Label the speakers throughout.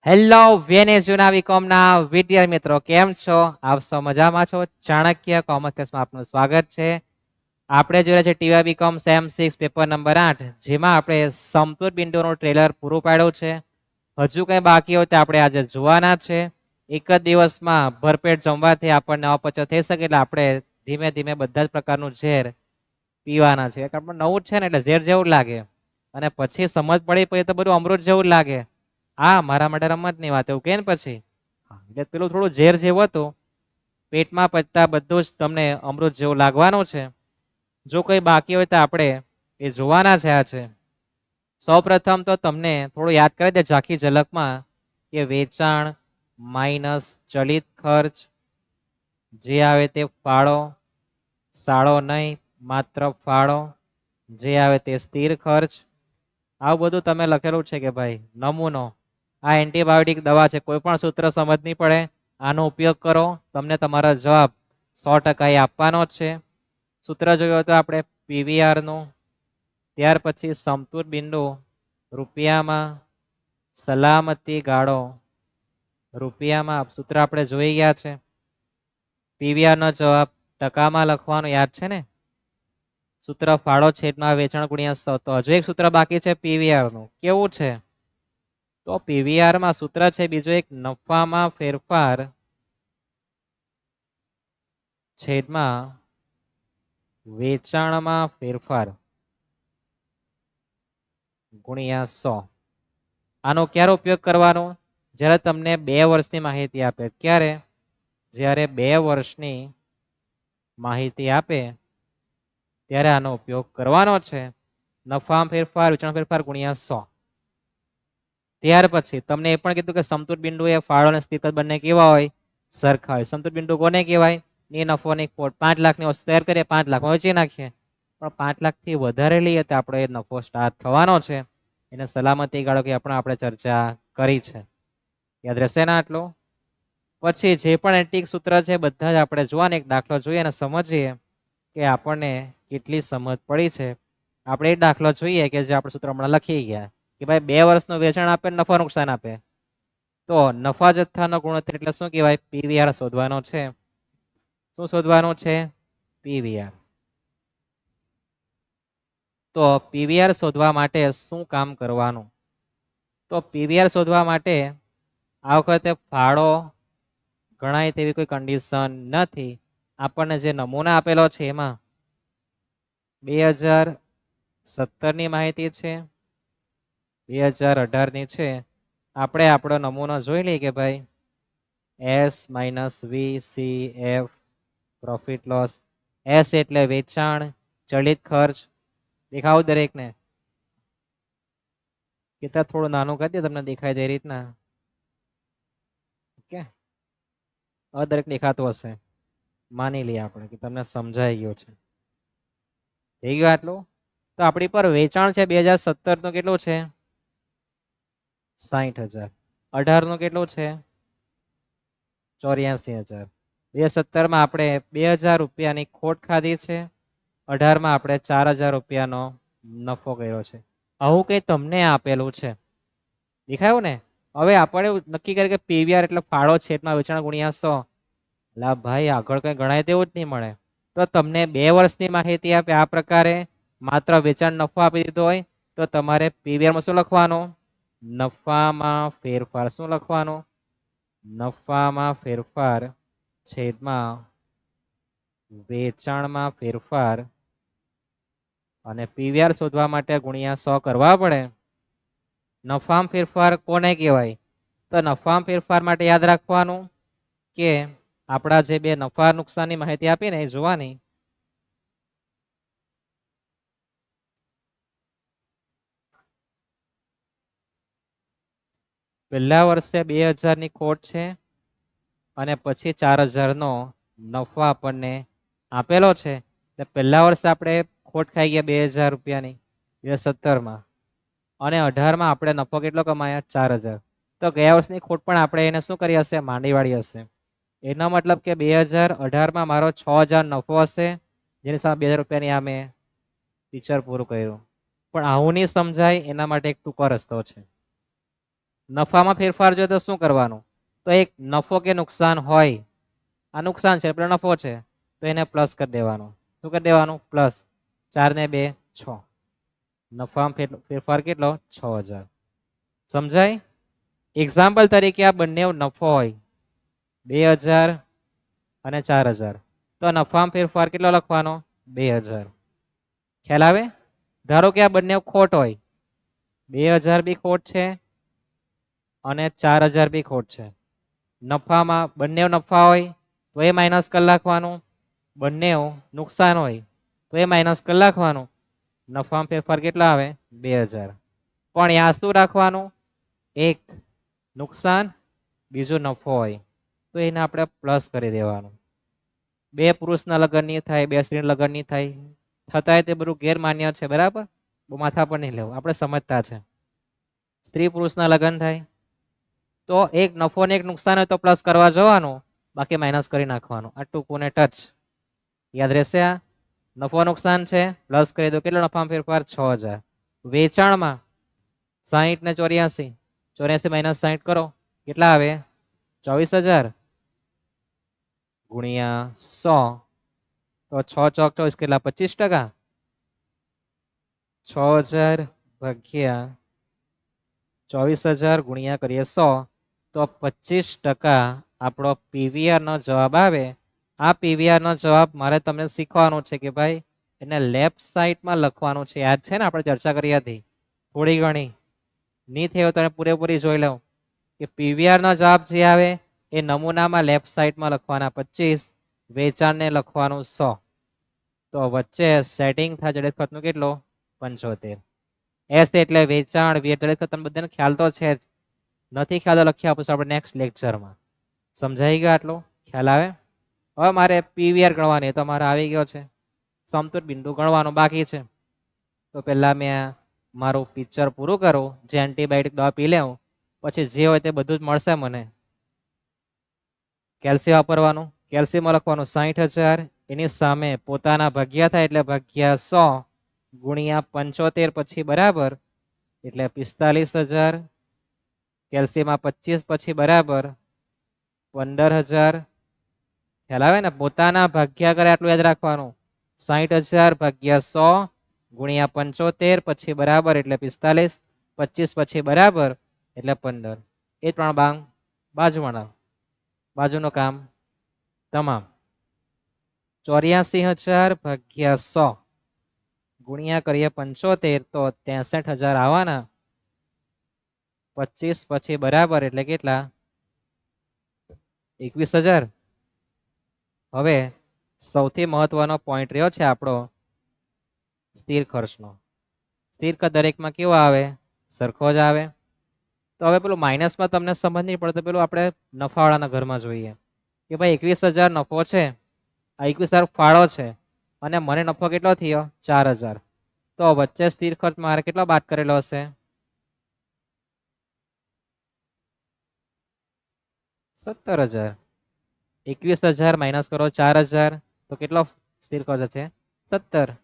Speaker 1: Hello VNS જૂના બીકોમના વિદ્યાર્થી મિત્રો કેમ છો? આપ સૌ મજામાં છો? ચાણક્ય કોમર્સ ક્લાસમાં આપનું સ્વાગત છે. આપણે જોઈ રહ્યા છે ટીવાય બીકોમ સેમ 6 પેપર નંબર 8, જેમાં આપણે સમતોલ બિંદુનું ટ્રેલર પૂરું પાડ્યું છે. હજુ કંઈ બાકી હોય તો આપણે આજે જોવાના છે. એક જ દિવસમાં ભરપેટ જમવાથી આપણને અપચો થઈ શકે, એટલે આપણે ધીમે ધીમે બધા જ પ્રકારનું ઝેર પીવાના છે. આપણે નવું જ છે ને, એટલે ઝેર જેવું જ લાગે, અને પછી સમજ પડી પછી તો બધું અમૃત જેવું જ લાગે. હા, મારા માટે રમત ની વાત એવું કે ને પછી એટલે પેલું થોડું ઝેર જેવું હતું, પેટમાં પચતા બધું જ તમને અમૃત જેવું લાગવાનું છે. જો કોઈ બાકી હોય તો આપણે એ જોવાના છે. આ છે સૌપ્રથમ તો તમને થોડું યાદ કરી દે ઝાંખી ઝલકમાં કે વેચાણ માઇનસ ચલિત ખર્ચ જે આવે તે ફાળો, સાળો નહીં માત્ર ફાળો, જે આવે તે સ્થિર ખર્ચ. આવું બધું તમે લખેલું છે કે ભાઈ નમૂનો આ એન્ટીબાયોટિક દવા છે, કોઈ પણ સૂત્ર સમજ નહીં પડે, આનો ઉપયોગ કરો, તમને તમારો જવાબ 100% આપવાનો જ છે. સૂત્ર જોયું હતું આપણે પીવીઆર નું, ત્યાર પછી સમતૂર બિંદુ રૂપિયામાં, સલામતી ગાળો રૂપિયામાં, સૂત્ર આપણે જોઈ ગયા છે. પીવીઆર નો જવાબ ટકામાં લખવાનો યાદ છે ને, સૂત્ર ફાળો છેદમાં વેચાણ ગુણ્યા 100. તો હજુ એક સૂત્ર બાકી છે પીવીઆર નું, કેવું છે? તો પીવીઆર માં સૂત્ર છે બીજું એક નફામાં ફેરફાર છેદમાં વેચાણમાં ફેરફાર ગુણ્યા 100. આનો ક્યારે ઉપયોગ કરવાનો? જ્યારે તમને 2 વર્ષની માહિતી આપે. ક્યારે? જ્યારે 2 વર્ષની માહિતી આપે ત્યારે આનો ઉપયોગ કરવાનો છે. નફામાં ફેરફાર વેચાણ ફેરફાર ગુણ્યા 100. ત્યાર પછી તમને એ પણ કીધું કે સમતૂર બિંદુ એ ફાળો અને સ્થિર ખર્ચ બંને કેવા હોય? સરખા હોય. સમતૂર બિંદુ કોને કહેવાય? ની નફો ની ખોટ. 5 લાખની વસ્તુ તૈયાર કરીએ, 5 લાખમાં વેચી નાખીએ, પણ 5 લાખથી વધારે લઈએ તો આપણે નફો સ્ટાર્ટ થવાનો છે. એને સલામતી ગાળો કે આપણે ચર્ચા કરી છે. યાદ રહેશે ને આટલું? પછી જે પણ એન્ટિક સૂત્ર છે બધા જ આપણે જોવાને એક દાખલો જોઈએ અને સમજીએ કે આપણને કેટલી સમજ પડી છે. આપણે એક દાખલો જોઈએ કે જે આપણે સૂત્ર હમણાં લખી ગયા કે ભાઈ 2 વર્ષનું વેચાણ આપે, નફા નુકસાન આપે, તો નફા જથ્થાનો ગુણોત્તર એટલે શું કહેવાય? પીવીઆર શોધવાનો છે. શું શોધવાનું છે? પીવીઆર. તો પીવીઆર શોધવા માટે શું કામ કરવાનું? તો પીવીઆર શોધવા માટે આ વખતે ફાળો ગણાય તેવી કોઈ કન્ડિશન નથી. આપણને જે નમૂના આપેલો છે એમાં 2017 ની માહિતી છે, 2018 ની છે. આપણે આપણો નમૂનો જોઈ લઈએ કે ભાઈ S minus V C F profit loss. S એટલે વેચાણ, ચલિત ખર્ચ દેખાવ દરેકને, કિતાબ થોડું નાનું કરી દે તમને દેખાય તે રીતના. ઓકે, હવે દરેક દેખાતું હશે, માની લઈએ આપણે કે તમને સમજાઈ ગયું છે. થઈ ગયું આટલું? તો આપણી પર વેચાણ છે 2017 નું કેટલું છે? 60,000. 18 નું કેટલું છે? 84,000. 2017 માં આપણે 2,000 રૂપિયાની ખોટ ખાધી છે, 18 માં આપણે 4,000 રૂપિયાનો નફો કર્યો છે. આવું કઈ તમને આપેલું છે, દેખાયું ને? હવે આપણે નક્કી કરીએ કે પીવીઆર એટલે ફાળો છેદમાં વેચાણ ગુણ્યા 100. લા ભાઈ આગળ કઈ ગણાય તેવું જ નહીં મળે. તો તમને 2 વર્ષની માહિતી આપે આ પ્રકારે, માત્ર વેચાણ નફો આપી દીધો હોય તો તમારે પીવીઆર માં શું લખવાનું? નફામાં ફેરફાર. શું લખવાનું? નફામાં ફેરફાર છેદમાં વેચાણમાં ફેરફાર, અને પીવીઆર શોધવા માટે ગુણ્યા 100 કરવા પડે. નફામાં ફેરફાર કોને કહેવાય? તો નફામાં ફેરફાર માટે યાદ રાખવાનું કે આપણા જે બે નફા નુકસાનની માહિતી આપી ને એ જોવાની. પહેલા વર્ષે 2,000 ની ખોટ છે અને પછી 4,000 નો નફો આપણને આપેલો છે. એટલે પહેલા વર્ષે આપણે ખોટ ખાઈ ગયા 2,000 રૂપિયાની 2017 માં, અને 18 માં આપણે નફો કેટલો કમાયા? 4,000. તો ગયા વર્ષની ખોટ પણ આપણે એને શું કરી હશે? માંડી વાળી હશે. એનો મતલબ કે 2018 માં મારો 6,000 નફો હશે, જેની સામે 2,000 રૂપિયાની આ મેં ટીચર પૂરું કર્યું. પણ આવું નહીં સમજાય એના માટે એક ટૂંકો રસ્તો છે. નફામાં ફેરફાર જોઈએ તો શું કરવાનું? તો એક નફો કે નુકસાન હોય, આ નુકસાન છે પેલો નફો છે, તો એને પ્લસ કરી દેવાનું. શું કરી દેવાનું? પ્લસ. 4 ને 2 6. નફામાં ફેરફાર કેટલો? 6000. સમજાય? એક્ઝામ્પલ તરીકે આ બંને નફો હોય 2000 અને 4000, તો નફામાં ફેરફાર કેટલો લખવાનો? 2000. ખ્યાલ આવે? ધારો કે આ બંને ખોટ હોય, 2000 બી ખોટ છે અને 4000 બી ખોટ છે. નફામાં બંને નફા હોય તો એ માઇનસ કરી નાખવાનું, બંને નુકસાન હોય તો એ માઇનસ કરી નાખવાનું. નફામાં ફેરફાર કેટલા આવે? 2000. પણ યા શું રાખવાનું? એક નુકસાન, બીજું નફો હોય તો એને આપણે પ્લસ કરી દેવાનું. બે પુરુષના લગ્ન નહીં થાય, બે સ્ત્રીના લગ્ન નહીં થાય, થતાંય તે બધું ગેરમાન્ય છે, બરાબર? બહુ માથા પર નહીં લેવું, આપણે સમજતા છે. સ્ત્રી પુરુષના લગ્ન થાય તો એક નફો ને એક નુકસાન હોય તો પ્લસ કરવા જવાનું, બાકી માઇનસ કરી નાખવાનું. આ ટૂંકું ને ટચ યાદ રહેશે. આ નફો નુકસાન છે, પ્લસ કરી દો. કેટલો નફામાં ફેરફાર? 6000. વેચાણમાં 60 ને 84, 84 માઇનસ 60 કરો, કેટલા આવે? 24000 ગુણ્યા 100, તો 6 ચોક 24 કેટલા? 25%. 6000 ભાગ્યા 24000 ગુણ્યા કરીએ 100, તો 25% આપણો પીવીઆર નો જવાબ આવે. આ પીવીઆર નો જવાબ મારે તમને શીખવાનું છે કે ભાઈ એને લેફ્ટ સાઈડમાં લખવાનું છે. યાદ છે ને, આપણે ચર્ચા કરી હતી થોડી ઘણી. નહીં થયો તો પૂરેપૂરી જોઈ લઉં કે પીવીઆર નો જવાબ જે આવે એ નમૂનામાં લેફ્ટ સાઈડમાં લખવાના 25, વેચાણને લખવાનું 100. તો વચ્ચે સેટિંગ થાય જડેત ખર્ચનું કેટલો? 75. એસ એટલે વેચાણ, વી એટલે તમને બધાને ખ્યાલ તો છે જ. નથી ખ્યાલ તો લખી આપીશું આપણે નેક્સ્ટ લેક્ચરમાં. સમજાઈ ગયો આટલું? ખ્યાલ આવે? હવે મારે પીવીઆર ગણવાની, તો મારે આવી ગયો છે. સમતુલ બિંદુ ગણવાનું બાકી છે. તો પહેલા મેં મારું પિક્ચર પૂરું કરું, જે એન્ટીબાયોટિક દવા પી લેવું, પછી જે હોય તે બધું જ મળશે મને. કેલ્શિયમ વાપરવાનું, કેલ્શિયમ લખવાનું 60000, એની સામે પોતાના ભાગ્યા થાય એટલે ભાગ્યા 100 ગુણ્યા 75 પછી બરાબર એટલે 45000. કેલ્શિયમમાં 25 પછી બરાબર 15000. ખ્યાલ આવે ને? પોતાના ભાગ્યા કરે આટલું યાદ રાખવાનું. 60000 ભાગ્યા 100 ગુણ્યા 75 પછી બરાબર એટલે 45, 25 પછી બરાબર એટલે 15. એ 3 બાંગ બાજુમાં, બાજુનું કામ તમામ. 84000 ભાગ્યા 100 ગુણ્યા કરીએ 75, તો 63000 આવવાના. 25 પછી બરાબર એટલે કેટલા? 21000. હવે સૌથી મહત્વનો પોઈન્ટ રહ્યો છે આપણો સ્થિર ખર્ચનો. સ્થિર ખર્ચ દરેકમાં કેવો આવે? સરખો જ આવે. તો હવે પેલું માઇનસમાં તમને સમજ નહીં પડે તો પેલું આપણે નફાવાળાના ઘરમાં જોઈએ કે ભાઈ 21000 નફો છે, આ 21000 ફાળો છે અને મને નફો કેટલો થયો? 4000. તો વચ્ચે સ્થિર ખર્ચ મારે કેટલો બાદ કરેલો હશે? 17000. 21000 માઇનસ કરો 4000, તો કેટલો સ્થિર ખર્ચ છે? 17.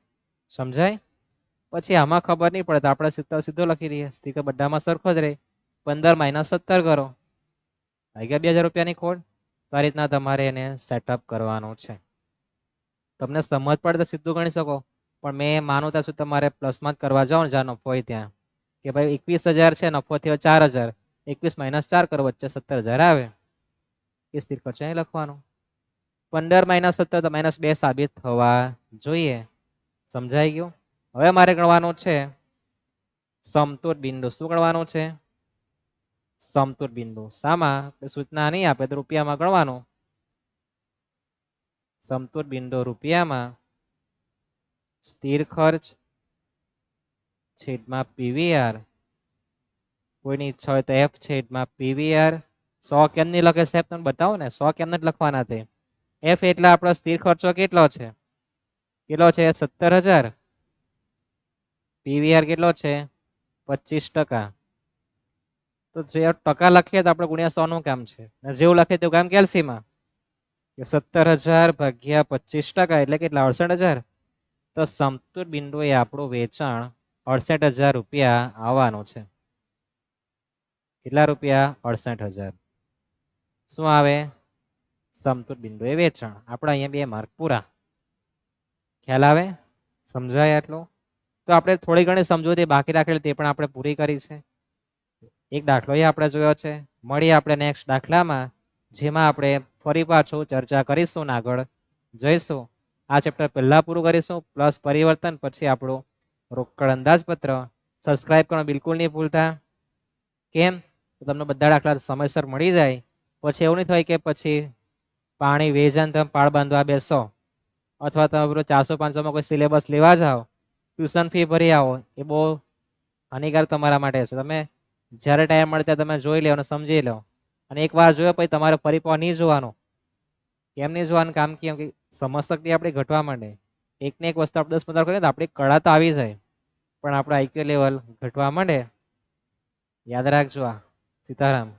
Speaker 1: સમજાય? પછી આમાં ખબર નહીં પડે તો આપણે સીધો લખી દઈએ. સ્થિર ખર્ચ બધામાં સરખો જ રહે. 15 માઇનસ 17 કરો, આવી ગયા 2000 રૂપિયાની ખોટ. તો આ રીતના તમારે એને સેટઅપ કરવાનું છે. તમને સમજ પડે તો સીધું ગણી શકો, પણ મેં માનું ત્યાં સુધી તમારે પ્લસમાં જ કરવા જાઓ ને જ્યાં નફો હોય ત્યાં, કે ભાઈ 21000 છે, નફો થયો 4000, 21 માઇનસ 4 કરો, વચ્ચે 17000 આવે. એ સ્થિર ખર્ચ અહીં લખવાનું. 15 માઇનસ 17 તો -2 સાબિત થવા જોઈએ. સમજાઈ ગયું? હવે મારે ગણવાનું છે સમતુલ બિંદુ. શું ગણવાનું છે? સમતુલ બિંદુ. શામાં? સૂચના નહીં આપે તો રૂપિયામાં ગણવાનું. સમતુલ બિંદુ રૂપિયામાં સ્થિર ખર્ચ છેદમાં પીવીઆર. કોઈની ઈચ્છા હોય તો એફ છેદમાં પીવીઆર. 100 કેમ નહીં લખે સાહેબ? તમે બતાવો ને. 100 કેમ નથી લખવાના તે? એફ એટલે આપણો સ્થિર ખર્ચો કેટલો છે? કેટલો છે? 17000. પીવીઆર કેટલો છે? 25%. તો જે ટકા લખીએ તો આપણે ગુણ્યા 100 નું કામ છે, જેવું લખીએ તેવું કામ કેલ્સીમાં. 17000 ભાગ્યા 25% એટલે કેટલા? 68000. તો સમતુલ બિંદુ એ આપણું વેચાણ 68000 રૂપિયા આવવાનું છે. કેટલા રૂપિયા? 68,000. શું આવે? સમતુલ બિંદુએ વેચાણ. આપણે અહીંયા 2 માર્ક પૂરા. ખ્યાલ આવે? સમજાય આટલું? તો આપણે થોડી ઘણી સમજૂતી બાકી રાખેલી તે પણ આપણે પૂરી કરી છે. એક દાખલો આપણે જોયો છે. મળીએ આપણે નેક્સ્ટ દાખલામાં, જેમાં આપણે ફરી પાછું ચર્ચા કરીશું ને આગળ જઈશું. આ ચેપ્ટર પહેલા પૂરું કરીશું, પ્લસ પરિવર્તન, પછી આપણું રોકડ અંદાજપત્ર. સબસ્ક્રાઇબ કરવાનું બિલકુલ નહીં ભૂલતા. કેમ? તો તમને બધા દાખલા સમયસર મળી જાય. પછી એવું નહીં થાય કે પછી પાણી વેચાણ તમે પાળ બાંધવા બેસો, અથવા તમે પેલો 400-500 માં કોઈ સિલેબસ લેવા જાઓ, ટ્યુશન ફી ભરી આવો, એ બહુ હાનિકારક તમારા માટે છે. તમે જ્યારે ટાઈમ મળે ત્યારે તમે જોઈ લો અને સમજી લો. અને એકવાર જોયો પછી તમારે ફરી પાછું નહીં જોવાનું. કેમ નહીં જોવાનું? કામ કેમ કે સમજ શક્તિ આપણી ઘટવા માંડે. એકને એક વસ્તુ આપણે 10-15 કરીએ તો આપણી કળા તો આવી જાય, પણ આપણું આઈક્યુ લેવલ ઘટવા માંડે. યાદ રાખજો આ. સીતારામ.